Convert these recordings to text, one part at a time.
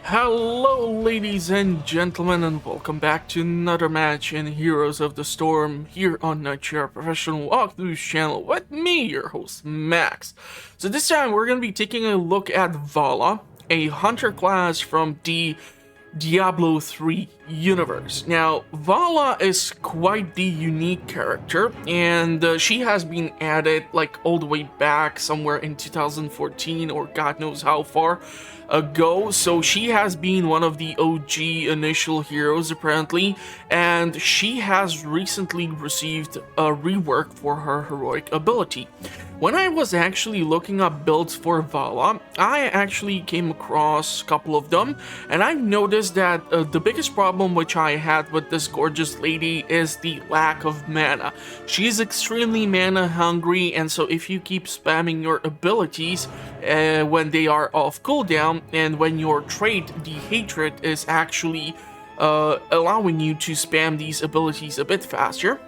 Hello ladies and gentlemen, and welcome back to another match in Heroes of the Storm here on nypw Professional Walkthroughs channel with me, your host Max. So this time we're going to be taking a look at Valla, a hunter class from the Diablo 3 universe. Now, Valla is quite the unique character, and she has been added like all the way back somewhere in 2014 or God knows how far ago. So she has been one of the OG initial heroes apparently, and she has recently received a rework for her heroic ability. When I was actually looking up builds for Valla, I actually came across a couple of them, and I've noticed that the biggest problem which I had with this gorgeous lady is the lack of mana. She's extremely mana hungry, and so if you keep spamming your abilities when they are off cooldown, and when your trait, the hatred, is actually allowing you to spam these abilities a bit faster,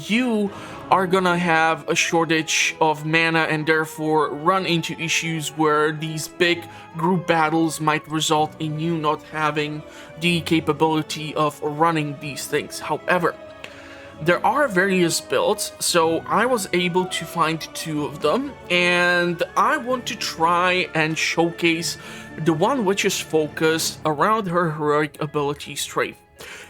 you are gonna have a shortage of mana and therefore run into issues where these big group battles might result in you not having the capability of running these things. However, there are various builds, so I was able to find two of them, and I want to try and showcase the one which is focused around her heroic ability strafe.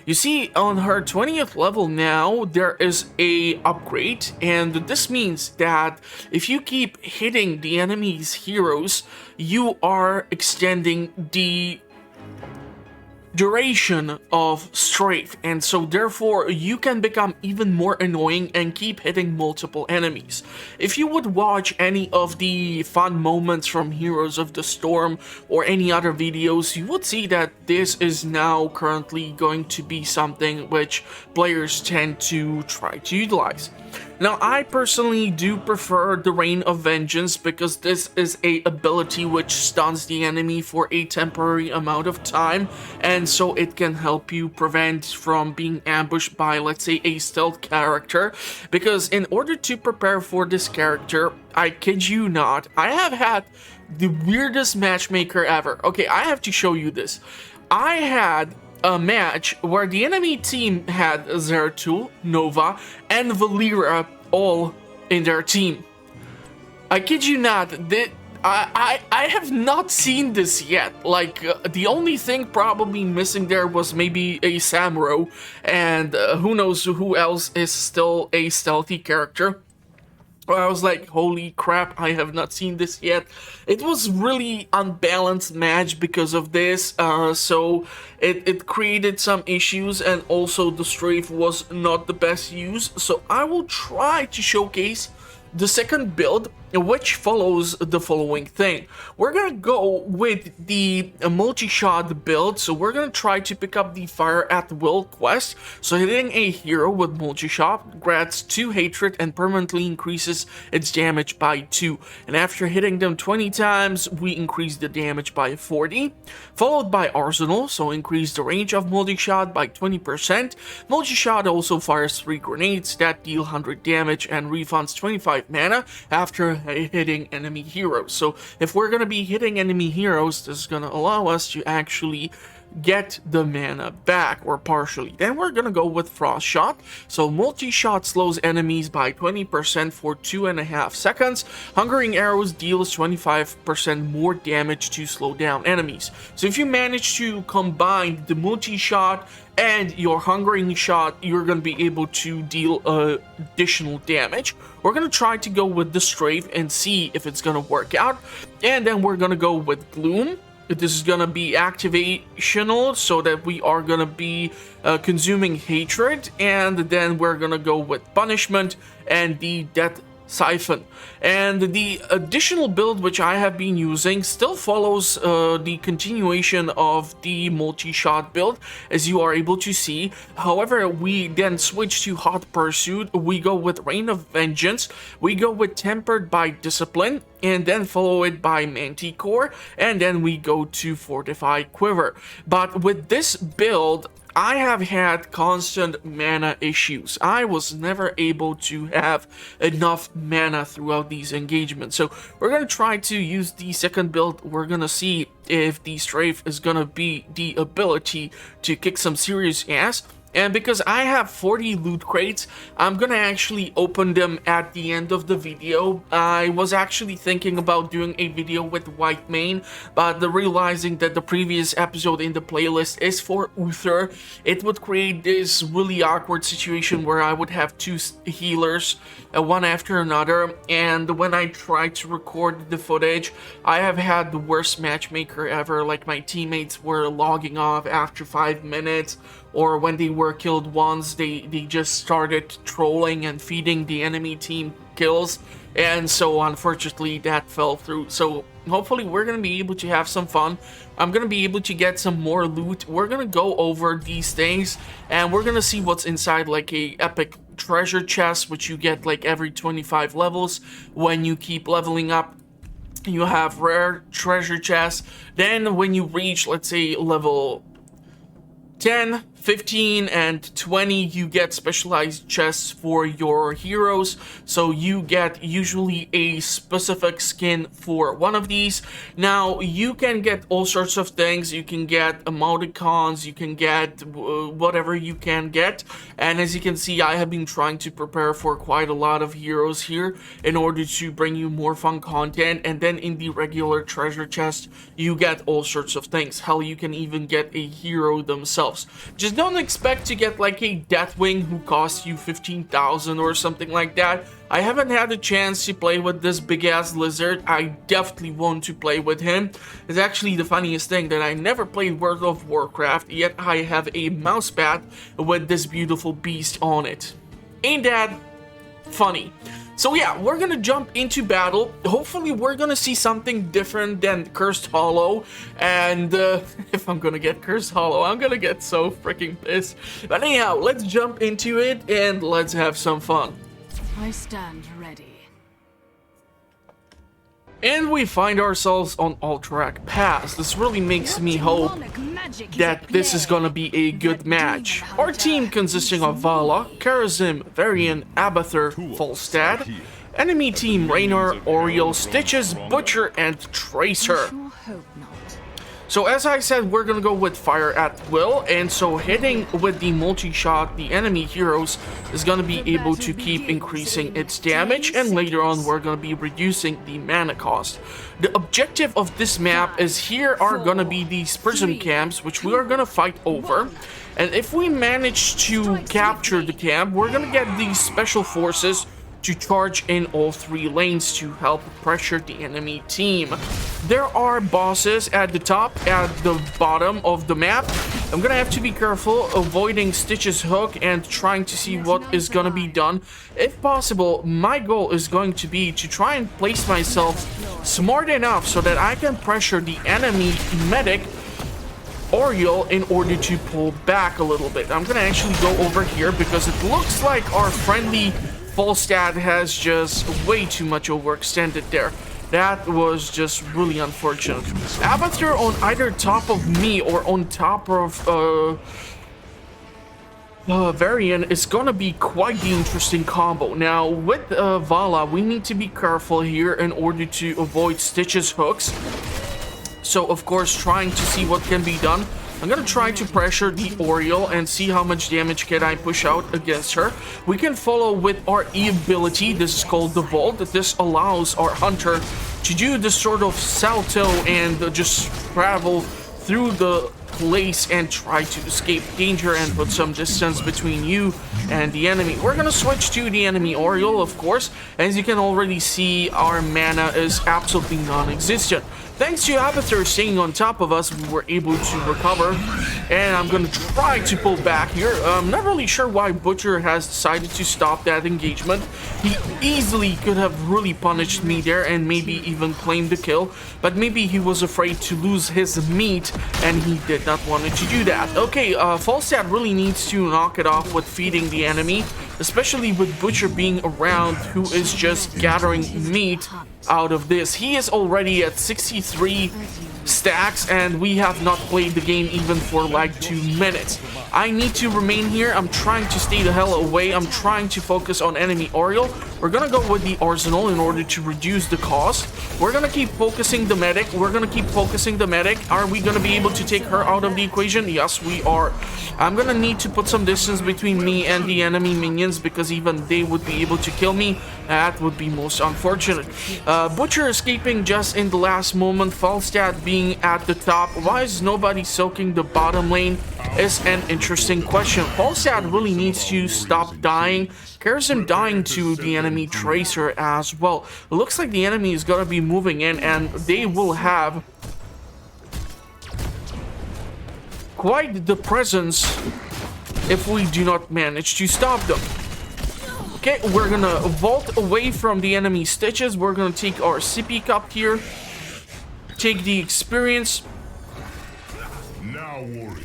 You see, on her 20th level now, there is a upgrade, and this means that if you keep hitting the enemy's heroes, you are extending the duration of strafe, and so therefore you can become even more annoying and keep hitting multiple enemies. If you would watch any of the fun moments from Heroes of the Storm or any other videos, you would see that this is now currently going to be something which players tend to try to utilize. Now, I personally do prefer the Rain of Vengeance because this is a ability which stuns the enemy for a temporary amount of time, and so it can help you prevent from being ambushed by, let's say, a stealth character. Because in order to prepare for this character, I kid you not, I have had the weirdest matchmaker ever. Okay, I have to show you this. I had a match where the enemy team had Zeratul, Nova, and Valera all in their team. I kid you not, I have not seen this yet. Like, the only thing probably missing there was maybe a Samuro, and who knows who else is still a stealthy character. I was like, holy crap, I have not seen this yet. It was really unbalanced match because of this, so it created some issues, and also the strafe was not the best use. So I will try to showcase the second build, which follows the following thing. We're gonna go with the multi-shot build, so we're gonna try to pick up the Fire at Will quest. So hitting a hero with multi-shot grants 2 hatred and permanently increases its damage by 2. And after hitting them 20 times, we increase the damage by 40. Followed by Arsenal, so increase the range of multi-shot by 20%. Multi-shot also fires 3 grenades that deal 100 damage and refunds 25 mana after hitting enemy heroes. So if we're gonna be hitting enemy heroes, this is gonna allow us to actually get the mana back, or partially. Then we're gonna go with Frost Shot. So multi-shot slows enemies by 20% for 2.5 seconds. Hungering Arrows deals 25% more damage to slow down enemies. So if you manage to combine the multi-shot and your Hungering Shot, you're going to be able to deal additional damage. We're going to try to go with the strafe and see if it's going to work out. And then we're going to go with Gloom. This is going to be activational, so that we are going to be consuming hatred. And then we're going to go with Punishment and the Death Siphon. And the additional build which I have been using still follows the continuation of the multi-shot build, as you are able to see. However, we then switch to Hot Pursuit, we go with Rain of Vengeance, we go with Tempered by Discipline, and then follow it by Manticore, and then we go to Fortified Quiver. But with this build, I have had constant mana issues. I was never able to have enough mana throughout these engagements. So we're going to try to use the second build. We're going to see if the strafe is going to be the ability to kick some serious ass. And because I have 40 loot crates, I'm gonna actually open them at the end of the video. I was actually thinking about doing a video with white main, but realizing that the previous episode in the playlist is for Uther, it would create this really awkward situation where I would have two healers, one after another. And when I tried to record the footage, I have had the worst matchmaker ever. Like, my teammates were logging off after 5 minutes, or when they were killed once, they just started trolling and feeding the enemy team kills, and so unfortunately that fell through. So hopefully we're gonna be able to have some fun. I'm gonna be able to get some more loot. We're gonna go over these things, and we're gonna see what's inside, like a epic treasure chest, which you get like every 25 levels when you keep leveling up. You have rare treasure chests. Then when you reach, let's say, level 10, 15, and 20, you get specialized chests for your heroes. So you get usually a specific skin for one of these. Now, you can get all sorts of things. You can get emoticons, you can get whatever you can get. And as you can see, I have been trying to prepare for quite a lot of heroes here in order to bring you more fun content. And then in the regular treasure chest, you get all sorts of things. Hell, you can even get a hero themselves. Just don't expect to get like a Deathwing who costs you 15,000 or something like that. I haven't had a chance to play with this big ass lizard. I definitely want to play with him. It's actually the funniest thing that I never played World of Warcraft, yet I have a mousepad with this beautiful beast on it. Ain't that funny? So yeah, we're gonna jump into battle. Hopefully we're gonna see something different than Cursed Hollow. And if I'm gonna get Cursed Hollow, I'm gonna get so freaking pissed. But anyhow, let's jump into it and let's have some fun. I stand ready. And we find ourselves on Alarak Pass. This really makes me hope that this is gonna be a good match. Our team consisting of Valla, Karazim, Varian, Abathur, Falstad. Enemy team Raynor, Oriel, Stitches, Butcher, and Tracer. So as I said, we're gonna go with Fire at Will, and so hitting with the multi-shot, the enemy heroes is gonna be able to keep increasing its damage, and later on we're gonna be reducing the mana cost. The objective of this map is here are gonna be these prison camps, which we are gonna fight over. And if we manage to capture the camp, we're gonna get these special forces to charge in all 3 lanes to help pressure the enemy team. There are bosses at the top, at the bottom of the map. I'm gonna have to be careful avoiding Stitch's hook and trying to see what is gonna be done. If possible, my goal is going to be to try and place myself smart enough so that I can pressure the enemy medic Oriel in order to pull back a little bit. I'm gonna actually go over here because it looks like our friendly Falstad has just way too much overextended there. That was just really unfortunate. Abathur on either top of me or on top of Varian is gonna be quite the interesting combo. Now with Valla, we need to be careful here in order to avoid Stitch's hooks. So of course trying to see what can be done. I'm gonna try to pressure the Oriel and see how much damage can I push out against her. We can follow with our E ability. This is called the Vault. This allows our hunter to do this sort of salto and just travel through the place and try to escape danger and put some distance between you and the enemy. We're gonna switch to the enemy Oriel, of course. As you can already see, our mana is absolutely non-existent. Thanks to Abathur staying on top of us, we were able to recover, and I'm gonna try to pull back here. I'm not really sure why Butcher has decided to stop that engagement. He easily could have really punished me there and maybe even claimed the kill, but maybe he was afraid to lose his meat and he did not want to do that. Okay, Falstad really needs to knock it off with feeding the enemy, especially with Butcher being around, who is just gathering meat out of this. He is already at 63 stacks, and we have not played the game even for like 2 minutes. I need to remain here. I'm trying to stay the hell away. I'm trying to focus on enemy Oriole. We're gonna go with the arsenal in order to reduce the cost. We're gonna keep focusing the medic. Are we gonna be able to take her out of the equation? Yes, we are. I'm gonna need to put some distance between me and the enemy minions because even they would be able to kill me. That would be most unfortunate. Butcher escaping just in the last moment. Falstad being at the top. Why is nobody soaking the bottom lane? Is an interesting question. Falstad really needs to stop dying. Karazim dying to the enemy Tracer as well. It looks like the enemy is gonna be moving in, and they will have quite the presence if we do not manage to stop them. Okay, we're gonna vault away from the enemy stitches. We're gonna take our sippy cup here, take the experience. Now, warriors.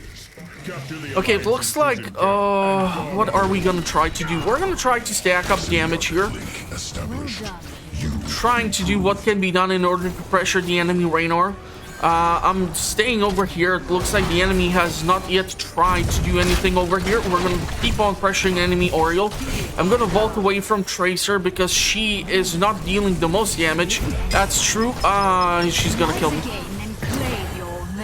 Okay, it looks like, what are we gonna try to do? We're gonna try to stack up damage here. Trying to do what can be done in order to pressure the enemy Raynor. I'm staying over here. It looks like the enemy has not yet tried to do anything over here. We're gonna keep on pressuring enemy Oriole. I'm gonna vault away from Tracer because she is not dealing the most damage. That's true. She's gonna kill me.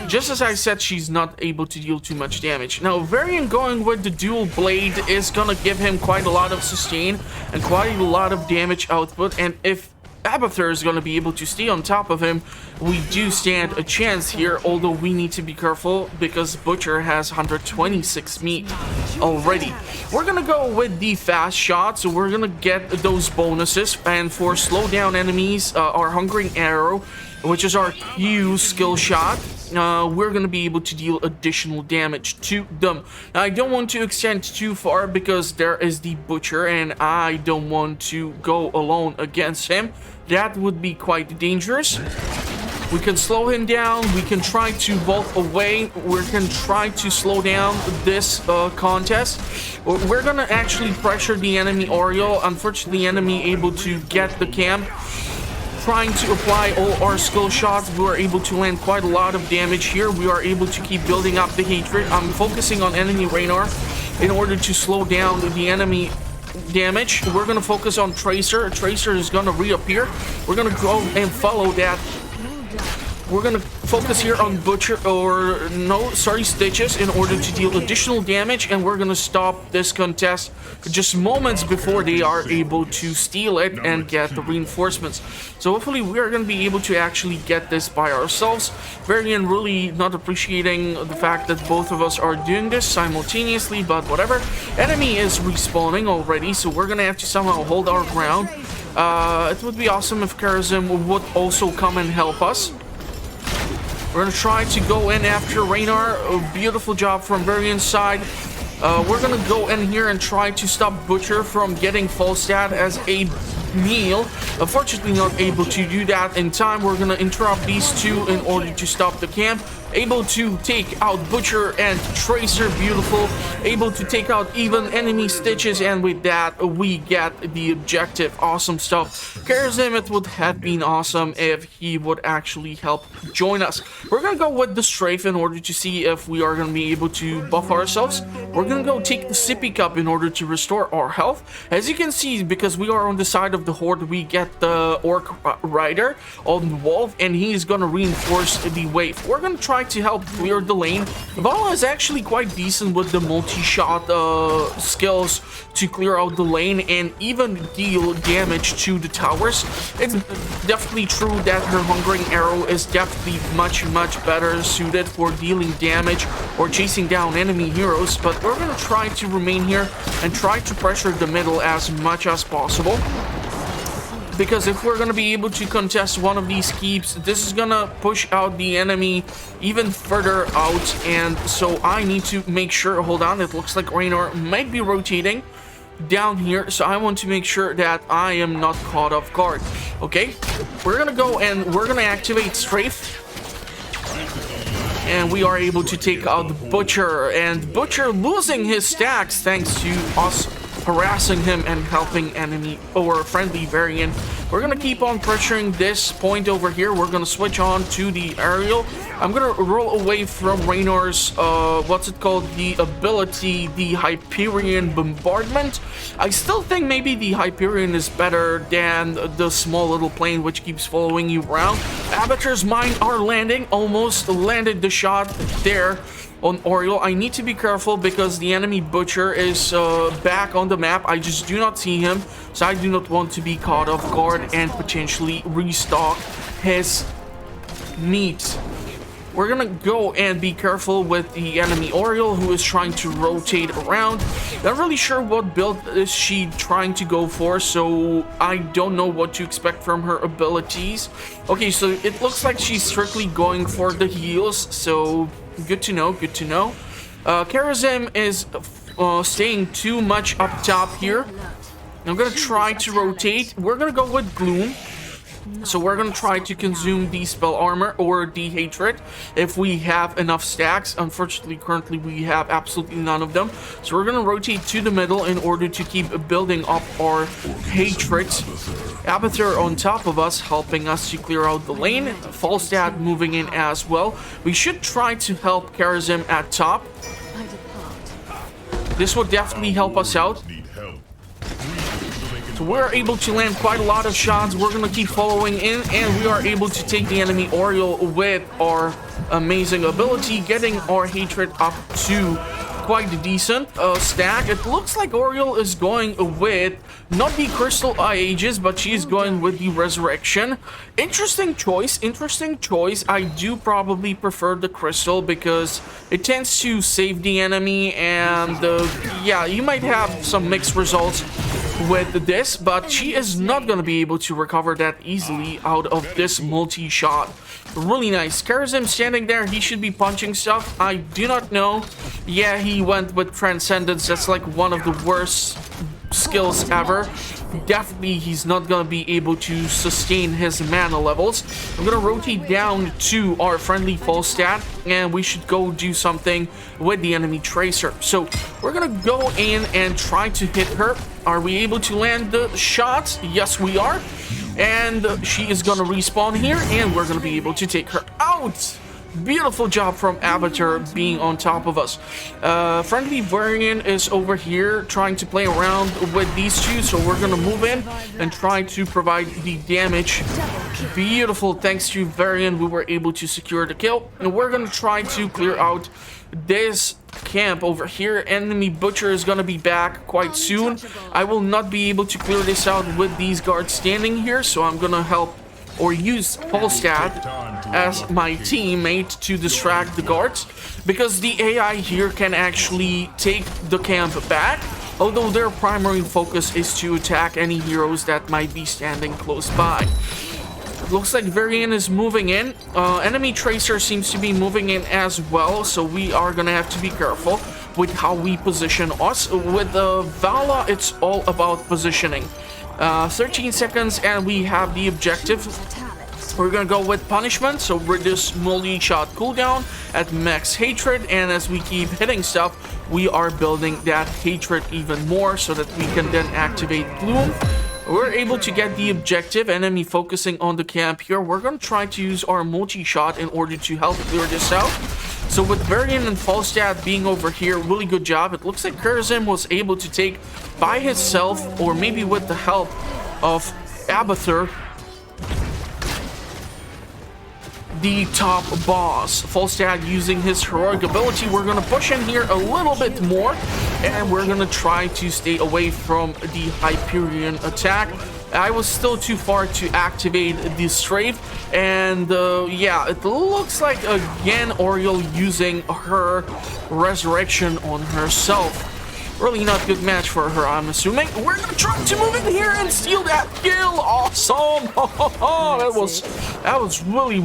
Just as I said, she's not able to deal too much damage. Now, Varian going with the dual blade is gonna give him quite a lot of sustain and quite a lot of damage output. And if Abathur is gonna be able to stay on top of him, we do stand a chance here, although we need to be careful because Butcher has 126 meat already. We're gonna go with the fast shot, so we're gonna get those bonuses. And for slow down enemies, our Hungering Arrow, which is our Q skill shot, we're gonna be able to deal additional damage to them. Now, I don't want to extend too far because there is the Butcher and I don't want to go alone against him. That would be quite dangerous. We can slow him down. We can try to vault away. We can try to slow down this contest. We're gonna actually pressure the enemy Oriole. Unfortunately, enemy able to get the camp. Trying to apply all our skill shots. We are able to land quite a lot of damage here. We are able to keep building up the hatred. I'm focusing on enemy Raynor in order to slow down the enemy damage. We're gonna focus on Tracer. Tracer is gonna reappear. We're gonna go and follow that. We're gonna focus here on Butcher, or no, sorry, Stitches, in order to deal additional damage, and we're gonna stop this contest just moments before they are able to steal it and get the reinforcements. So hopefully we're gonna be able to actually get this by ourselves. Varian really not appreciating the fact that both of us are doing this simultaneously, but whatever. Enemy is respawning already, so we're gonna have to somehow hold our ground. It would be awesome if Karazim would also come and help us. We're gonna try to go in after Raynor. A beautiful job from Varian's side. We're gonna go in here and try to stop Butcher from getting Falstad as a meal. Unfortunately, not able to do that in time. We're gonna interrupt these two in order to stop the camp. Able to take out Butcher and Tracer, beautiful. Able to take out even enemy Stitches, and with that, we get the objective. Awesome stuff. Karazim, it would have been awesome if he would actually help join us. We're gonna go with the Strafe in order to see if we are gonna be able to buff ourselves. We're gonna go take the Sippy Cup in order to restore our health. As you can see, because we are on the side of the Horde, we get the Orc Rider on the Wolf, and he's gonna reinforce the wave. We're gonna try to help clear the lane. Valla is actually quite decent with the multi-shot skills to clear out the lane and even deal damage to the towers. It's definitely true that her Hungering Arrow is definitely much better suited for dealing damage or chasing down enemy heroes, but we're gonna try to remain here and try to pressure the middle as much as possible. Because if we're gonna be able to contest one of these keeps, this is gonna push out the enemy even further out, and so I need to make sure, hold on, it looks like Raynor might be rotating down here, so I want to make sure that I am not caught off guard. Okay, we're gonna go and we're gonna activate Strafe, and we are able to take out Butcher, and Butcher losing his stacks thanks to us harassing him and helping enemy or friendly Varian We're gonna keep on pressuring this point over here. We're gonna switch on to the aerial. I'm gonna roll away from Raynor's, what's it called? The ability, the Hyperion Bombardment. I still think maybe the Hyperion is better than the small little plane which keeps following you around. Abatur's mine are landing. Almost landed the shot there on Oriole. I need to be careful because the enemy butcher is back on the map. I just do not see him, so I do not want to be caught off guard and potentially restock his meat. We're gonna go and be careful with the enemy Oriole, who is trying to rotate around. Not really sure what build is she trying to go for, so I don't know what to expect from her abilities. Okay, so it looks like she's strictly going for the heals, so good to know, good to know. Karazim is staying too much up top here. I'm gonna try to rotate. We're gonna go with Gloom. So we're gonna try to consume the spell armor or the hatred if we have enough stacks. Unfortunately, currently we have absolutely none of them. So we're gonna rotate to the middle in order to keep building up our hatred. Abathur on top of us, helping us to clear out the lane. Falstad moving in as well. We should try to help Karazim at top. This will definitely help us out. So we're able to land quite a lot of shots. We're going to keep following in, and we are able to take the enemy Oriole with our amazing ability, getting our hatred up to quite a decent stack. It looks like Oriole is going with not the Crystal Eye Aegis, but she's going with the Resurrection. Interesting choice, interesting choice. I do probably prefer the Crystal because it tends to save the enemy, and yeah, you might have some mixed results with this, but she is not going to be able to recover that easily out of this multi-shot. Really nice. Karazim standing there, he should be punching stuff. I do not know. Yeah, he went with Transcendence. That's like one of the worst skills ever. Definitely he's not gonna be able to sustain his mana levels. I'm gonna rotate down to our friendly Falstad, and we should go do something with the enemy Tracer. So we're gonna go in and try to hit her. Are we able to land the shots? Yes, we are. And she is gonna respawn here, and we're gonna be able to take her out. Beautiful job from Avatar being on top of us. Friendly Varian is over here trying to play around with these two, so we're gonna move in and try to provide the damage. Beautiful. Thanks to Varian, we were able to secure the kill, and we're gonna try to clear out this camp over here. Enemy Butcher is gonna be back quite soon. I will not be able to clear this out with these guards standing here, so I'm gonna help or use Falstad as my teammate to distract the guards, because the AI here can actually take the camp back, although their primary focus is to attack any heroes that might be standing close by. It looks like Varian is moving in. Enemy Tracer seems to be moving in as well, so we are gonna have to be careful with how we position us. With Valla, it's all about positioning. 13 seconds and we have the objective. We're gonna go with punishment, so reduce multi-shot cooldown at max hatred, and as we keep hitting stuff, we are building that hatred even more so that we can then activate Gloom. We're able to get the objective. Enemy focusing on the camp here. We're gonna try to use our multi-shot in order to help clear this out. So with Varian and Falstad being over here, really good job. It looks like Karazim was able to take by himself, or maybe with the help of Abathur, the top boss. Falstad using his heroic ability. We're gonna push in here a little bit more, and we're gonna try to stay away from the Hyperion attack. I was still too far to activate the strafe, and yeah, it looks like again Oriole using her resurrection on herself. Really not good match for her, I'm assuming. We're gonna try to move in here and steal that kill. Awesome! That was really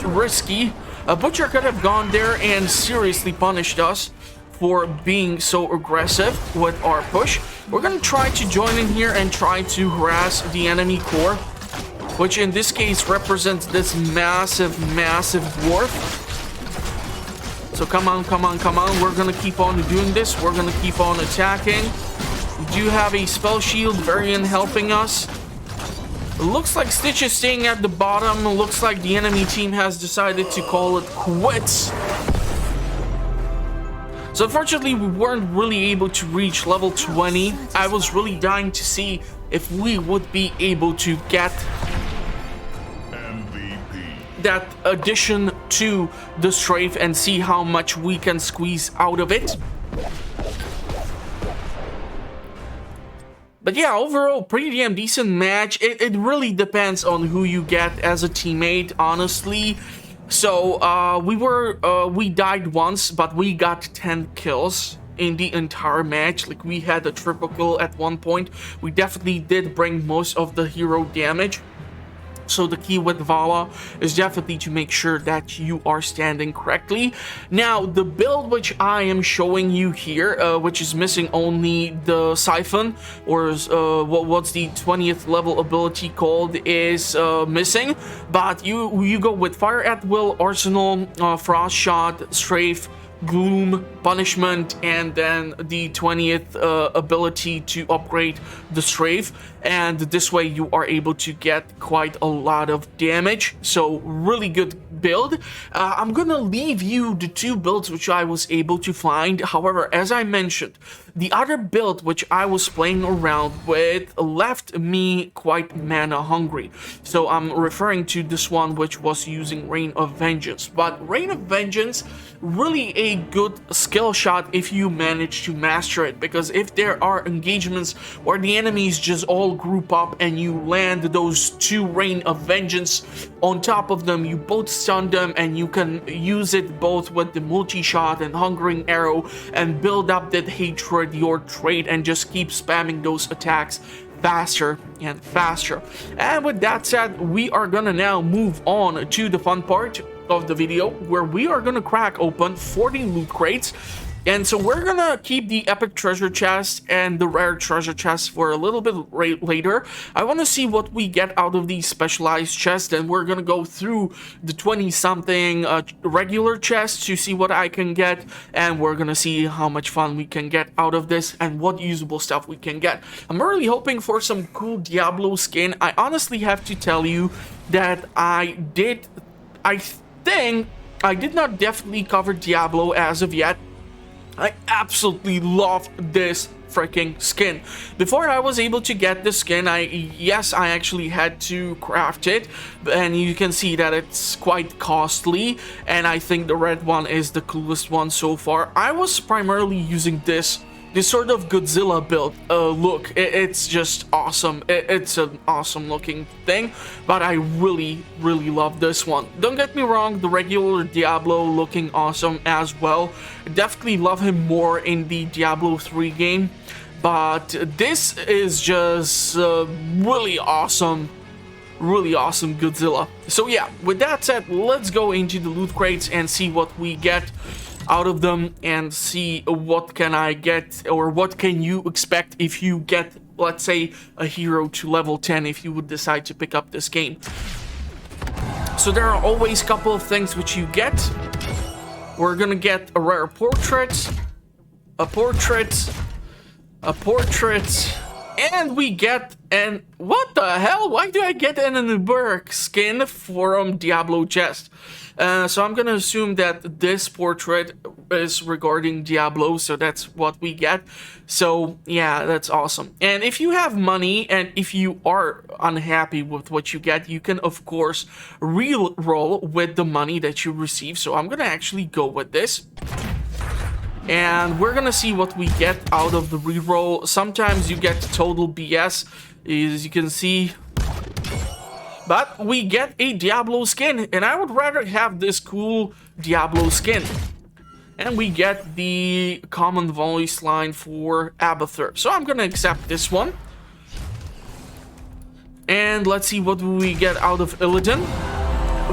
risky. A Butcher could have gone there and seriously punished us for being so aggressive with our push. We're gonna try to join in here and try to harass the enemy core, which in this case represents this massive dwarf. So come on. We're gonna keep on doing this. We're gonna keep on attacking. We do have a spell shield, Varian helping us. Looks like Stitch is staying at the bottom. Looks like the enemy team has decided to call it quits. So unfortunately, we weren't really able to reach level 20. I was really dying to see if we would be able to get that addition to the strafe and see how much we can squeeze out of it. But yeah, overall, pretty damn decent match. It really depends on who you get as a teammate, honestly. So, we died once, but we got 10 kills in the entire match. Like, we had a triple kill at one point. We definitely did bring most of the hero damage. So the key with Valla is definitely to make sure that you are standing correctly. Now, the build which I am showing you here, which is missing only the Siphon, or what's the 20th level ability called, is missing. But you go with Fire at Will, Arsenal, Frost Shot, Strafe, Gloom, Punishment, and then the 20th ability to upgrade the Strafe, and this way you are able to get quite a lot of damage. So really good build. I'm gonna leave you the two builds which I was able to find. However, as I mentioned, the other build which I was playing around with left me quite mana hungry. So I'm referring to this one which was using Rain of Vengeance. But Rain of Vengeance, really a good skill shot if you manage to master it, because if there are engagements where the enemies just all group up and you land those two Rain of Vengeance on top of them, you both stun them and you can use it both with the multi-shot and Hungering Arrow and build up that hatred, your trait, and just keep spamming those attacks faster and faster. And with that said, we are gonna now move on to the fun part of the video, where we are gonna crack open 40 loot crates. And so we're gonna keep the epic treasure chest and the rare treasure chest for a little bit later. I want to see what we get out of these specialized chests, and we're gonna go through the 20-something regular chests to see what I can get, and we're gonna see how much fun we can get out of this and what usable stuff we can get. I'm really hoping for some cool Diablo skin. I honestly have to tell you that I think I did not definitely cover Diablo as of yet. I absolutely love this freaking skin. Before I was able to get the skin, I actually had to craft it, and you can see that it's quite costly, and I think the red one is the coolest one so far. I was primarily using this sort of Godzilla build look. It's just awesome. It's an awesome looking thing, but I really love this one. Don't get me wrong, the regular Diablo looking awesome as well. Definitely love him more in the Diablo 3 game, but this is just really awesome Godzilla. So yeah, with that said, let's go into the loot crates and see what we get out of them, and see what can I get, or what can you expect if you get, let's say, a hero to level 10 if you would decide to pick up this game. So there are always a couple of things which you get. We're gonna get a rare portrait, a portrait, a portrait, and we get an... What the hell? Why do I get an Berk skin from Diablo chest? So I'm gonna assume that this portrait is regarding Diablo, so that's what we get. So yeah, that's awesome. And if you have money, and if you are unhappy with what you get, you can of course re-roll with the money that you receive. So I'm gonna actually go with this, and we're gonna see what we get out of the reroll. Sometimes you get total BS, as you can see, but we get a Diablo skin, and I would rather have this cool Diablo skin. And we get the common voice line for Abathur, so I'm gonna accept this one. And let's see what we get out of Illidan.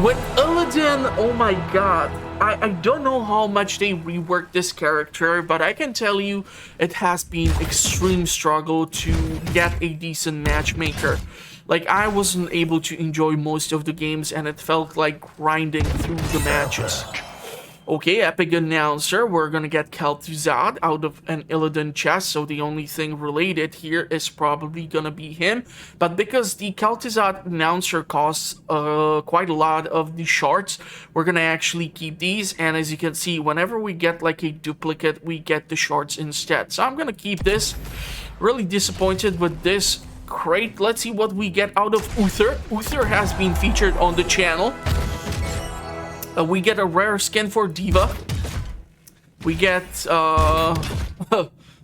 With Illidan, oh my god, I don't know how much they reworked this character, but I can tell you it has been extreme struggle to get a decent matchmaker. Like, I wasn't able to enjoy most of the games, and it felt like grinding through the matches. Okay, Epic Announcer, we're gonna get Kel'Thuzad out of an Illidan chest, so the only thing related here is probably gonna be him. But because the Kel'Thuzad Announcer costs quite a lot of the shards, we're gonna actually keep these, and as you can see, whenever we get like a duplicate, we get the shards instead. So I'm gonna keep this. Really disappointed with this crate. Let's see what we get out of Uther. Uther has been featured on the channel. We get a rare skin for Diva. We get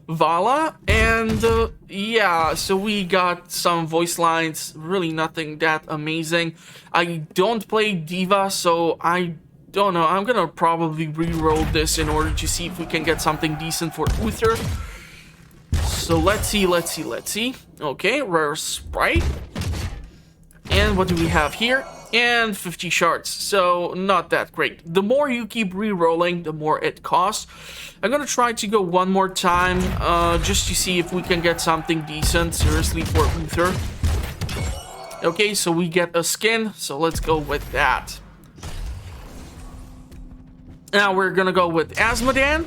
Valla, and yeah, so we got some voice lines, really nothing that amazing. I don't play Diva, so I don't know. I'm gonna probably re-roll this in order to see if we can get something decent for Uther. So let's see. Okay, rare sprite. And what do we have here? And 50 shards, so not that great. The more you keep re-rolling, the more it costs. I'm gonna try to go one more time, just to see if we can get something decent, seriously, for Uther. Okay, so we get a skin, so let's go with that. Now we're gonna go with Azmodan.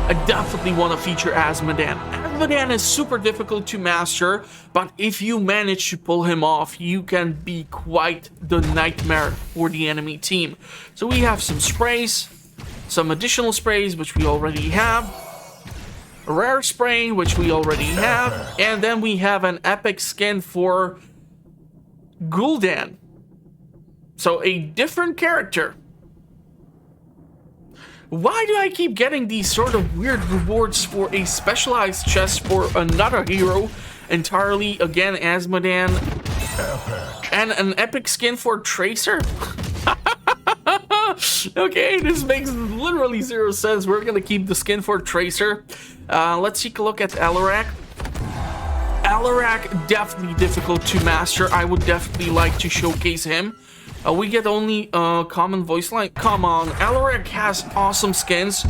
I definitely want to feature Azmodan. Azmodan is super difficult to master, but if you manage to pull him off, you can be quite the nightmare for the enemy team. So we have some sprays, some additional sprays, which we already have, a rare spray, which we already have, and then we have an epic skin for Gul'dan. So a different character. Why do I keep getting these sort of weird rewards for a specialized chest for another hero entirely? Again, Azmodan. And an epic skin for Tracer? Okay, this makes literally zero sense. We're gonna keep the skin for Tracer. Let's take a look at Alarak. Alarak, definitely difficult to master. I would definitely like to showcase him. We get only common voice line. Come on, Alarak has awesome skins.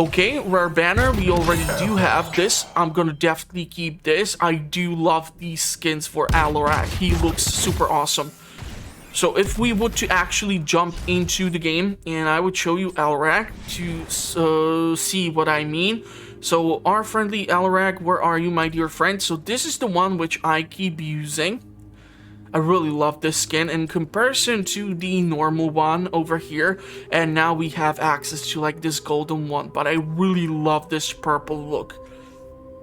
Okay, rare banner. We already do have this. I'm gonna definitely keep this. I do love these skins for Alarak. He looks super awesome. So if we would to actually jump into the game, and I would show you Alarak to see what I mean. So our friendly Alarak, where are you, my dear friend? So this is the one which I keep using. I really love this skin in comparison to the normal one over here, and now we have access to like this golden one, but I really love this purple look.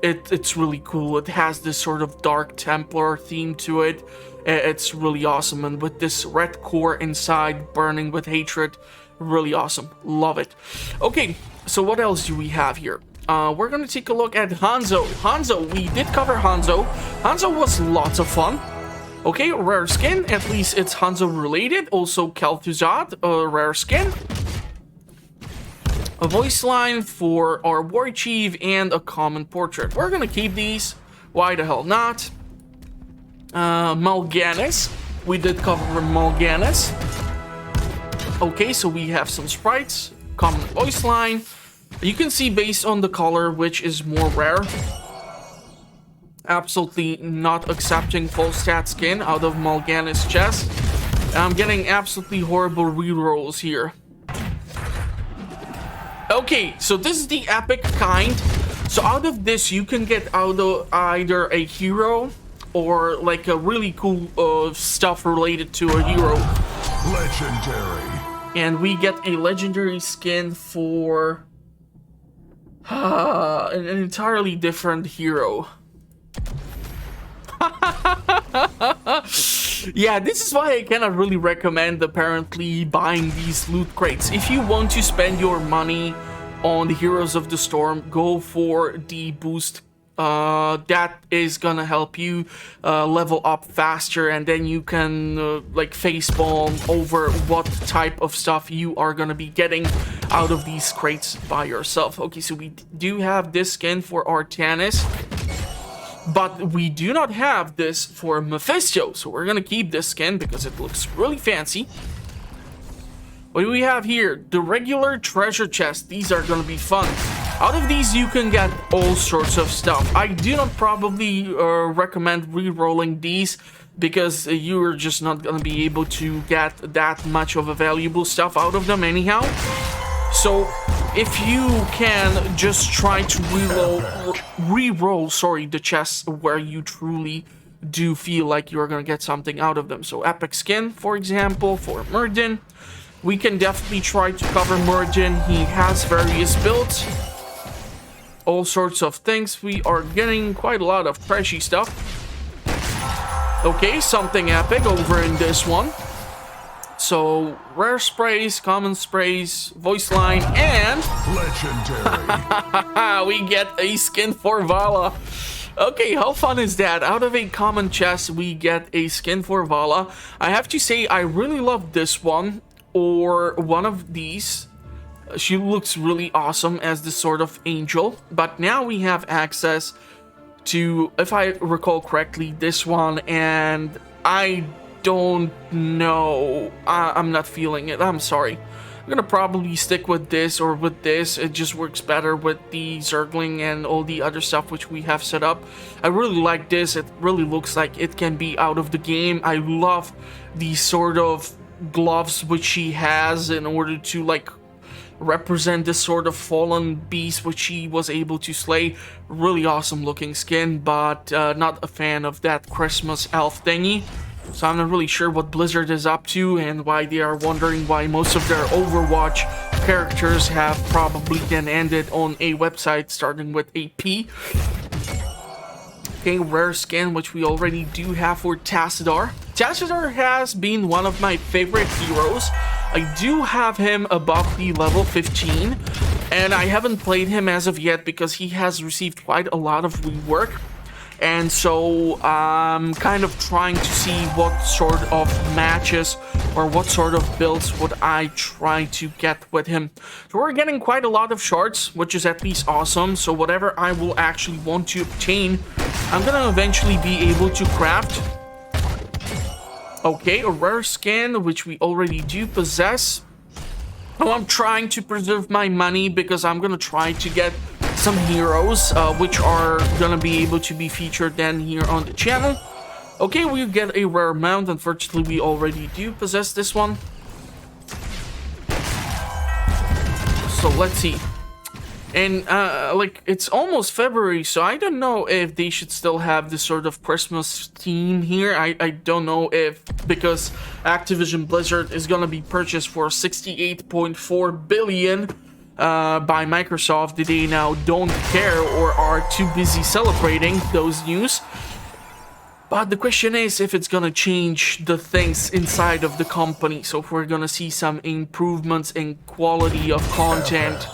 It's really cool. It has this sort of dark Templar theme to it. It's really awesome, and with this red core inside burning with hatred, really awesome. Love it. Okay, so what else do we have here? We're gonna take a look at Hanzo. Hanzo, we did cover Hanzo. Hanzo was lots of fun. Okay, rare skin, at least it's Hanzo related. Also Kel'Thuzad, a rare skin. A voice line for our war chief and a common portrait. We're gonna keep these. Why the hell not? Mal'Ganis. We did cover Mal'Ganis. Okay, so we have some sprites. Common voice line. You can see based on the color which is more rare. Absolutely not accepting full stat skin out of Mal'Ganis' chest. I'm getting absolutely horrible rerolls here. Okay, so this is the epic kind. So out of this, you can get either a hero or like a really cool stuff related to a hero. Legendary. And we get a legendary skin for an entirely different hero. Yeah, this is why I cannot really recommend apparently buying these loot crates. If you want to spend your money on the Heroes of the Storm, go for the boost. That is gonna help you level up faster, and then you can like facepalm over what type of stuff you are gonna be getting out of these crates by yourself. Okay, so we do have this skin for Artanis. But we do not have this for Mephisto, so we're gonna keep this skin because it looks really fancy. What do we have here? The regular treasure chest. These are gonna be fun. Out of these, you can get all sorts of stuff. I do not probably recommend re-rolling these because you're just not going to be able to get that much of a valuable stuff out of them anyhow. So if you can just try to re-roll the chests where you truly do feel like you're going to get something out of them. So epic skin, for example, for Murden. We can definitely try to cover Murden. He has various builds. All sorts of things. We are getting quite a lot of trashy stuff. Okay, something epic over in this one. So, rare sprays, common sprays, voice line, and... Legendary. we get a skin for Valla. Okay, how fun is that? Out of a common chest, we get a skin for Valla. I have to say, I really love this one, or one of these. She looks really awesome as this sort of angel. But now we have access to, if I recall correctly, this one. And I don't know. I'm not feeling it. I'm sorry. I'm gonna probably stick with this or with this. It just works better with the Zergling and all the other stuff which we have set up. I really like this. It really looks like it can be out of the game. I love the sort of gloves which she has in order to like represent this sort of fallen beast which she was able to slay. Really awesome looking skin, but not a fan of that Christmas elf thingy. So I'm not really sure what Blizzard is up to and why they are wondering why most of their Overwatch characters have probably then ended on a website starting with a P. Okay, rare skin which we already do have for Tassadar. Tassadar has been one of my favorite heroes. I do have him above the level 15, and I haven't played him as of yet because he has received quite a lot of rework. And so I'm kind of trying to see what sort of matches or what sort of builds would I try to get with him. So we're getting quite a lot of shards, which is at least awesome. So whatever I will actually want to obtain, I'm gonna eventually be able to craft. Okay, a rare skin, which we already do possess. Oh, I'm trying to preserve my money because I'm gonna try to get some heroes, which are gonna be able to be featured then here on the channel. Okay, we get a rare mount. Unfortunately, we already do possess this one. So let's see. And like it's almost February, so I don't know if they should still have this sort of Christmas theme here. I don't know if, because Activision Blizzard is gonna be purchased for 68.4 billion by Microsoft, they now don't care or are too busy celebrating those news. But the question is if it's gonna change the things inside of the company. So if we're gonna see some improvements in quality of content.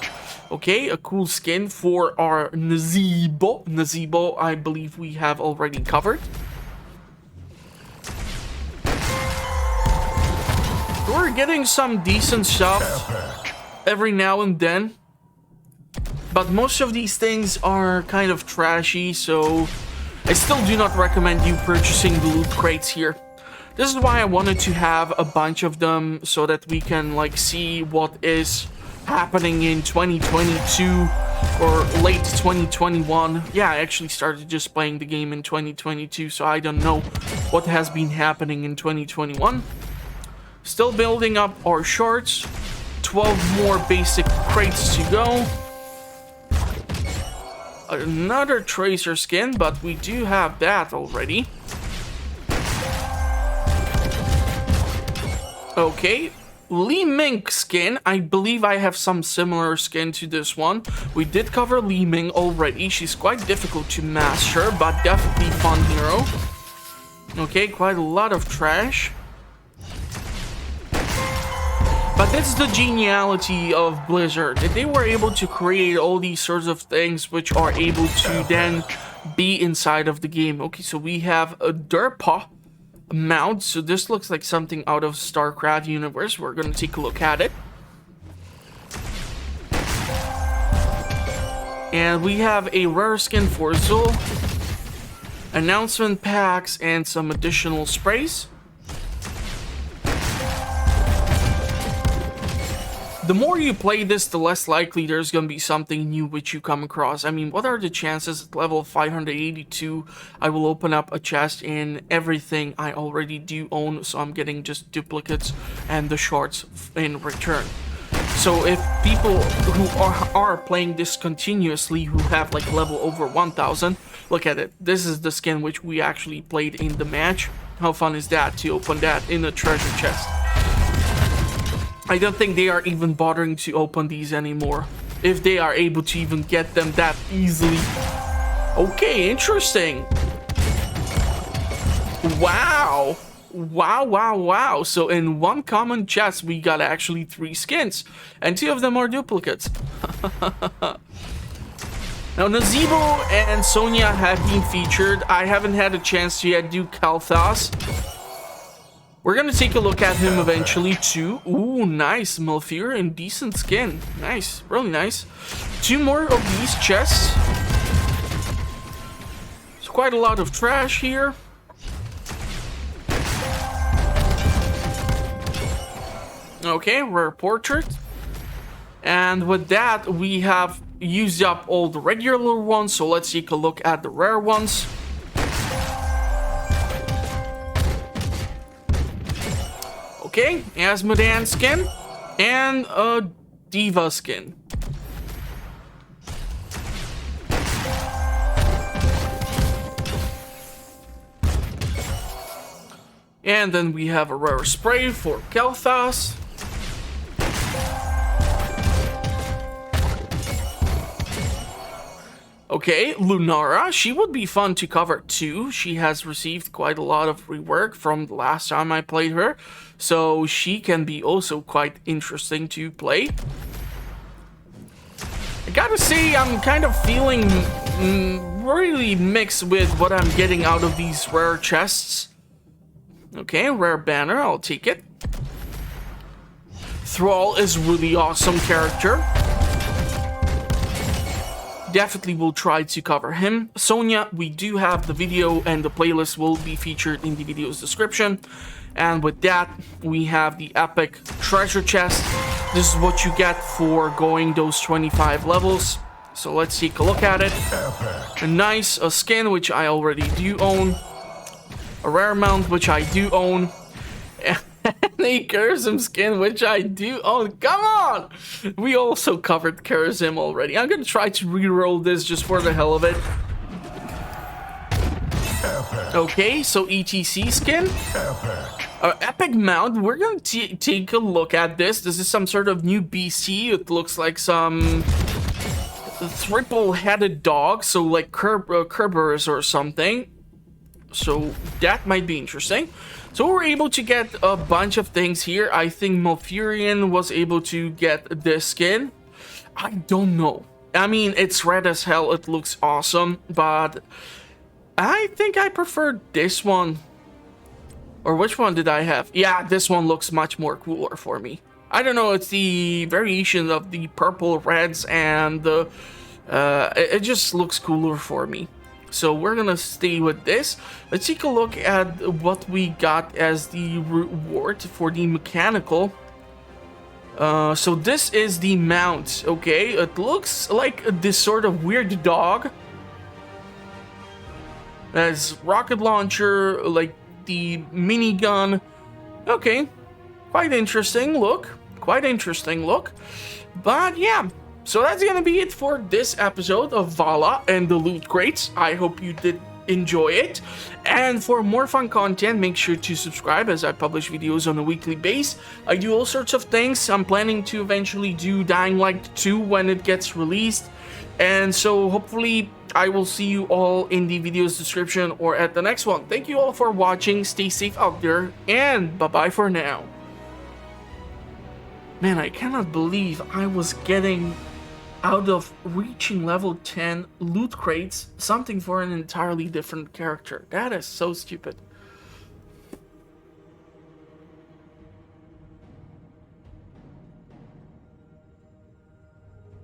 Okay, a cool skin for our Nazebo. Nazebo, I believe we have already covered. We're getting some decent stuff every now and then. But most of these things are kind of trashy, so I still do not recommend you purchasing the loot crates here. This is why I wanted to have a bunch of them so that we can like see what is happening in 2022 or late 2021. Yeah, I actually started just playing the game in 2022, so I don't know what has been happening in 2021. Still building up our shards. 12 more basic crates to go. Another tracer skin, but we do have that already. Okay. Li Ming skin. I believe I have some similar skin to this one. We did cover Li Ming already. She's quite difficult to master, but definitely fun hero. Okay, quite a lot of trash. But that's the geniality of Blizzard. They were able to create all these sorts of things which are able to then be inside of the game. Okay, so we have a Derpa mount. So this looks like something out of StarCraft universe. We're gonna take a look at it. And we have a rare skin for Zul, announcement packs, and some additional sprays. the more you play this, the less likely there's gonna be something new which you come across. I mean, what are the chances at level 582 I will open up a chest in everything I already do own, so I'm getting just duplicates and the shards in return. So if people who are playing this continuously, who have like level over 1000, look at it. This is the skin which we actually played in the match. How fun is that to open that in a treasure chest? I don't think they are even bothering to open these anymore, if they are able to even get them that easily. Okay, interesting. Wow. Wow. So in one common chest, we got actually 3 skins, and 2 of them are duplicates. Now, Nazebo and Sonya have been featured. I haven't had a chance to yet do Kalthas. We're gonna take a look at him eventually too. Ooh, nice. Malfurion, decent skin. Nice, really nice. 2 more of these chests. There's quite a lot of trash here. Okay, rare portrait. And with that, we have used up all the regular ones, so let's take a look at the rare ones. Okay, Azmodan skin and a Diva skin. And then we have a rare spray for Kalthas. Okay, Lunara, she would be fun to cover too. She has received quite a lot of rework from the last time I played her, so she can be also quite interesting to play. I gotta say, I'm kind of feeling really mixed with what I'm getting out of these rare chests. Okay, rare banner, I'll take it. Thrall is really awesome character. Definitely will try to cover him. Sonya, we do have the video, and the playlist will be featured in the video's description. And with that, we have the epic treasure chest. This is what you get for going those 25 levels. So let's take a look at it. A nice skin, which I already do own. A rare mount, which I do own. And a Kurzim skin, which I do own. Come on! We also covered Kurzim already. I'm gonna try to reroll this just for the hell of it. Okay, so ETC skin. Epic mount. We're gonna take a look at this. This is some sort of new BC. It looks like some triple-headed dog, so like Kerberos or something. So that might be interesting. So we're able to get a bunch of things here. I think Malfurion was able to get this skin. I don't know. I mean, it's red as hell. It looks awesome, but I think I prefer this one. Or which one did I have? Yeah, this one looks much more cooler for me. I don't know. It's the variation of the purple reds, and the it just looks cooler for me. So we're gonna stay with this. Let's take a look at what we got as the reward for the mechanical. So this is the mount, okay? It looks like this sort of weird dog. As rocket launcher, like the minigun. Okay, quite interesting look. Quite interesting look. But yeah. So that's gonna be it for this episode of Valla and the Loot Crates. I hope you did enjoy it. And for more fun content, make sure to subscribe, as I publish videos on a weekly basis. I do all sorts of things. I'm planning to eventually do Dying Light 2 when it gets released. And so hopefully I will see you all in the video's description or at the next one. Thank you all for watching. Stay safe out there, and bye-bye for now. Man, I cannot believe I was getting out of reaching level 10 loot crates something for an entirely different character. That is so stupid.